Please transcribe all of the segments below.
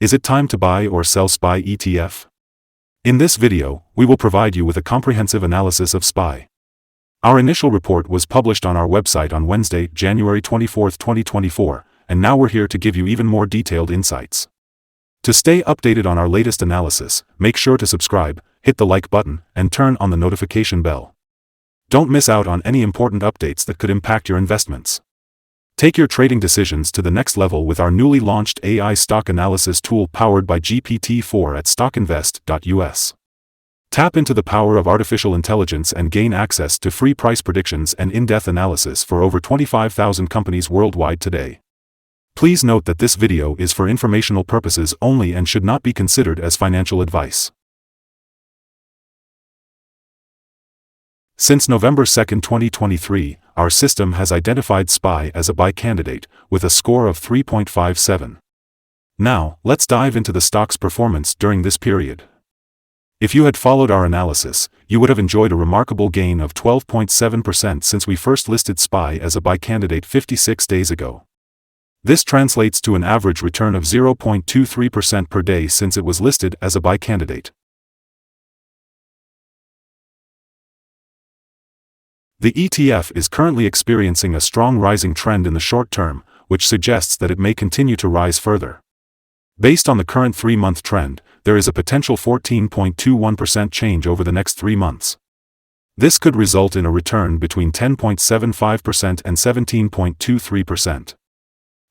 Is it time to buy or sell SPY ETF? In this video, we will provide you with a comprehensive analysis of SPY. Our initial report was published on our website on Wednesday, January 24, 2024, and now we're here to give you even more detailed insights. To stay updated on our latest analysis, make sure to subscribe, hit the like button, and turn on the notification bell. Don't miss out on any important updates that could impact your investments. Take your trading decisions to the next level with our newly launched AI stock analysis tool powered by GPT-4 at StockInvest.us. Tap into the power of artificial intelligence and gain access to free price predictions and in-depth analysis for over 25,000 companies worldwide today. Please note that this video is for informational purposes only and should not be considered as financial advice. Since November 2, 2023, our system has identified SPY as a buy candidate, with a score of 3.57. Now, let's dive into the stock's performance during this period. If you had followed our analysis, you would have enjoyed a remarkable gain of 12.7% since we first listed SPY as a buy candidate 56 days ago. This translates to an average return of 0.23% per day since it was listed as a buy candidate. The ETF is currently experiencing a strong rising trend in the short term, which suggests that it may continue to rise further. Based on the current 3-month trend, there is a potential 14.21% change over the next 3 months. This could result in a return between 10.75% and 17.23%.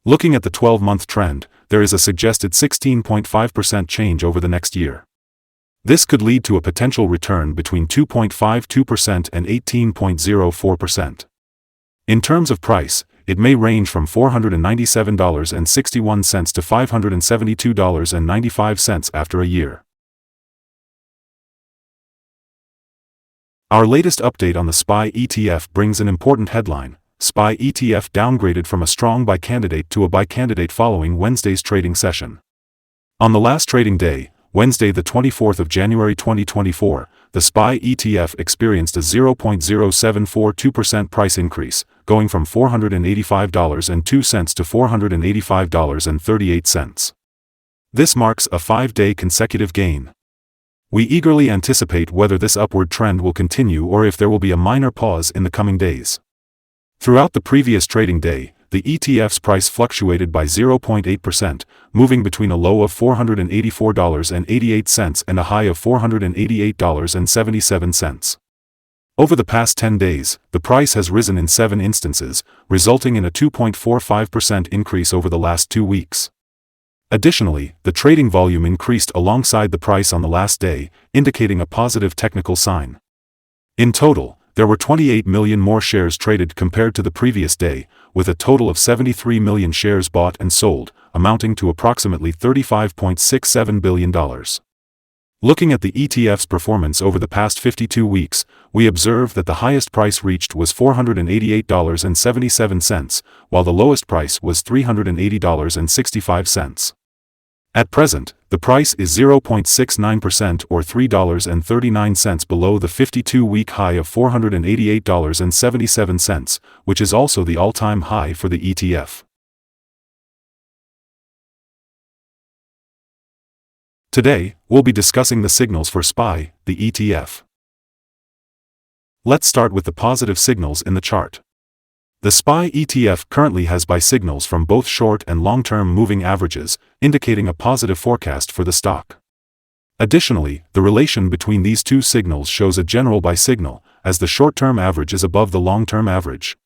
Looking at the 12-month trend, there is a suggested 16.5% change over the next year. This could lead to a potential return between 2.52% and 18.04%. In terms of price, it may range from $497.61 to $572.95 after a year. Our latest update on the SPY ETF brings an important headline: SPY ETF downgraded from a strong buy candidate to a buy candidate following Wednesday's trading session. On the last trading day, Wednesday the 24th of January 2024, the SPY ETF experienced a 0.0742% price increase, going from $485.02 to $485.38. This marks a 5-day consecutive gain. We eagerly anticipate whether this upward trend will continue or if there will be a minor pause in the coming days. Throughout the previous trading day, the ETF's price fluctuated by 0.8%, moving between a low of $484.88 and a high of $488.77. Over the past 10 days, the price has risen in 7 instances, resulting in a 2.45% increase over the last 2 weeks. Additionally, the trading volume increased alongside the price on the last day, indicating a positive technical sign. In total, there were 28 million more shares traded compared to the previous day, with a total of 73 million shares bought and sold, amounting to approximately $35.67 billion. Looking at the ETF's performance over the past 52 weeks, we observe that the highest price reached was $488.77, while the lowest price was $380.65. At present, the price is 0.69% or $3.39 below the 52-week high of $488.77, which is also the all-time high for the ETF. Today, we'll be discussing the signals for SPY, the ETF. Let's start with the positive signals in the chart. The SPY ETF currently has buy signals from both short and long-term moving averages, indicating a positive forecast for the stock. Additionally, the relation between these two signals shows a general buy signal, as the short-term average is above the long-term average.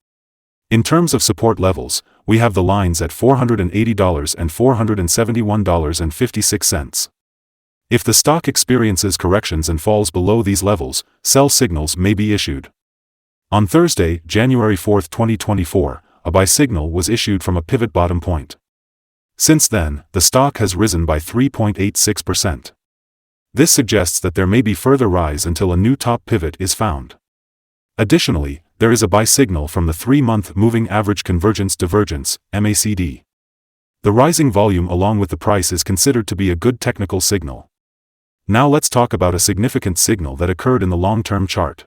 In terms of support levels, we have the lines at $480 and $471.56. If the stock experiences corrections and falls below these levels, sell signals may be issued. On Thursday, January 4, 2024, a buy signal was issued from a pivot bottom point. Since then, the stock has risen by 3.86%. This suggests that there may be further rise until a new top pivot is found. Additionally, there is a buy signal from the 3-month Moving Average Convergence Divergence, MACD. The rising volume along with the price is considered to be a good technical signal. Now let's talk about a significant signal that occurred in the long-term chart.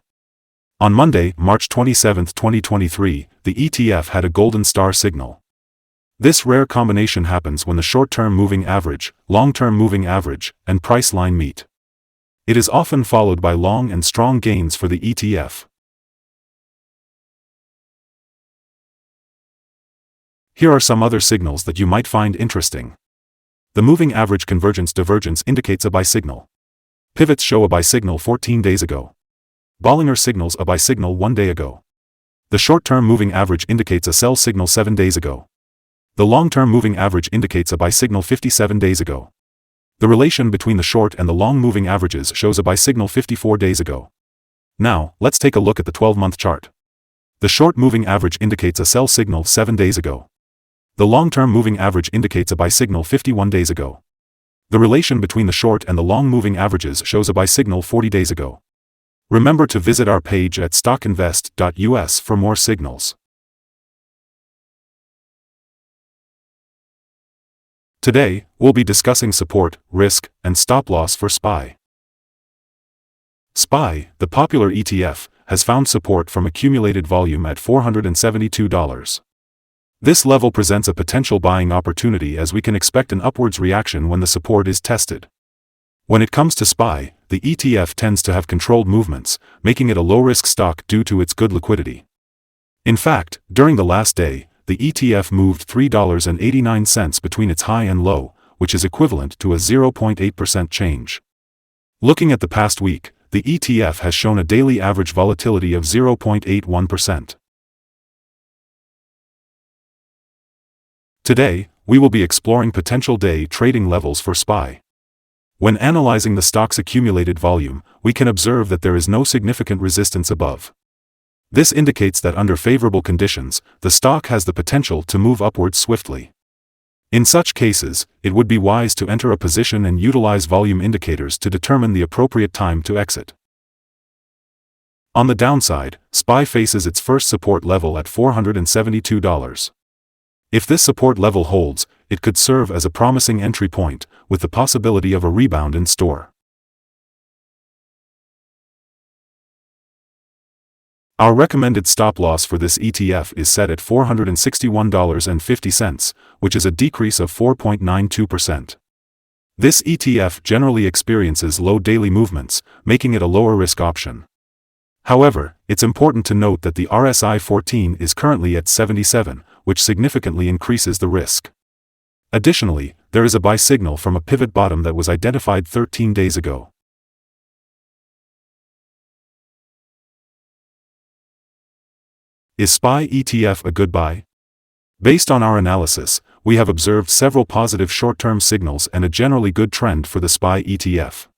On Monday, March 27, 2023, the ETF had a golden star signal. This rare combination happens when the short-term moving average, long-term moving average, and price line meet. It is often followed by long and strong gains for the ETF. Here are some other signals that you might find interesting. The moving average convergence divergence indicates a buy signal. Pivots show a buy signal 14 days ago. Bollinger signals a buy signal 1 day ago. The short-term moving average indicates a sell signal 7 days ago. The long-term moving average indicates a buy signal 57 days ago. The relation between the short and the long moving averages shows a buy signal 54 days ago. Now, let's take a look at the 12-month chart. The short moving average indicates a sell signal 7 days ago. The long-term moving average indicates a buy signal 51 days ago. The relation between the short and the long moving averages shows a buy signal 40 days ago. Remember to visit our page at StockInvest.us for more signals. Today, we'll be discussing support, risk, and stop-loss for SPY. SPY, the popular ETF, has found support from accumulated volume at $472. This level presents a potential buying opportunity as we can expect an upwards reaction when the support is tested. When it comes to SPY, the ETF tends to have controlled movements, making it a low-risk stock due to its good liquidity. In fact, during the last day, the ETF moved $3.89 between its high and low, which is equivalent to a 0.8% change. Looking at the past week, the ETF has shown a daily average volatility of 0.81%. Today, we will be exploring potential day trading levels for SPY. When analyzing the stock's accumulated volume, we can observe that there is no significant resistance above. This indicates that under favorable conditions, the stock has the potential to move upwards swiftly. In such cases, it would be wise to enter a position and utilize volume indicators to determine the appropriate time to exit. On the downside, SPY faces its first support level at $472. If this support level holds, it could serve as a promising entry point, with the possibility of a rebound in store. Our recommended stop-loss for this ETF is set at $461.50, which is a decrease of 4.92%. This ETF generally experiences low daily movements, making it a lower-risk option. However, it's important to note that the RSI 14 is currently at 77, which significantly increases the risk. Additionally, there is a buy signal from a pivot bottom that was identified 13 days ago. Is SPY ETF a good buy? Based on our analysis, we have observed several positive short-term signals and a generally good trend for the SPY ETF.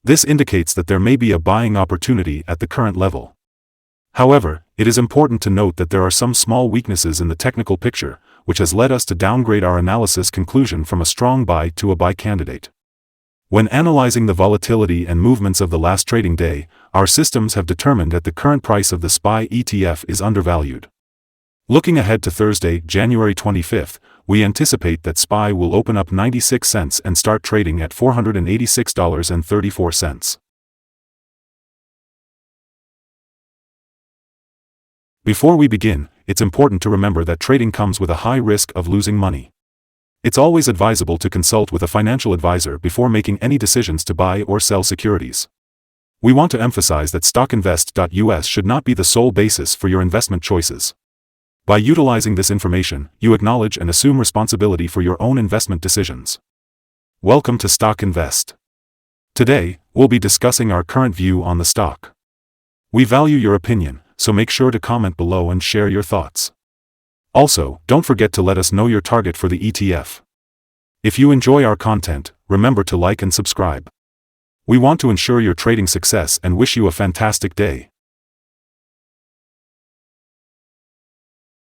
This indicates that there may be a buying opportunity at the current level. However, it is important to note that there are some small weaknesses in the technical picture, which has led us to downgrade our analysis conclusion from a strong buy to a buy candidate. When analyzing the volatility and movements of the last trading day, our systems have determined that the current price of the SPY ETF is undervalued. Looking ahead to Thursday, January 25th, we anticipate that SPY will open up 96 cents and start trading at $486.34. Before we begin, it's important to remember that trading comes with a high risk of losing money. It's always advisable to consult with a financial advisor before making any decisions to buy or sell securities. We want to emphasize that StockInvest.us should not be the sole basis for your investment choices. By utilizing this information, you acknowledge and assume responsibility for your own investment decisions. Welcome to Stock Invest. Today, we'll be discussing our current view on the stock. We value your opinion, so make sure to comment below and share your thoughts. Also, don't forget to let us know your target for the ETF. If you enjoy our content, remember to like and subscribe. We want to ensure your trading success and wish you a fantastic day.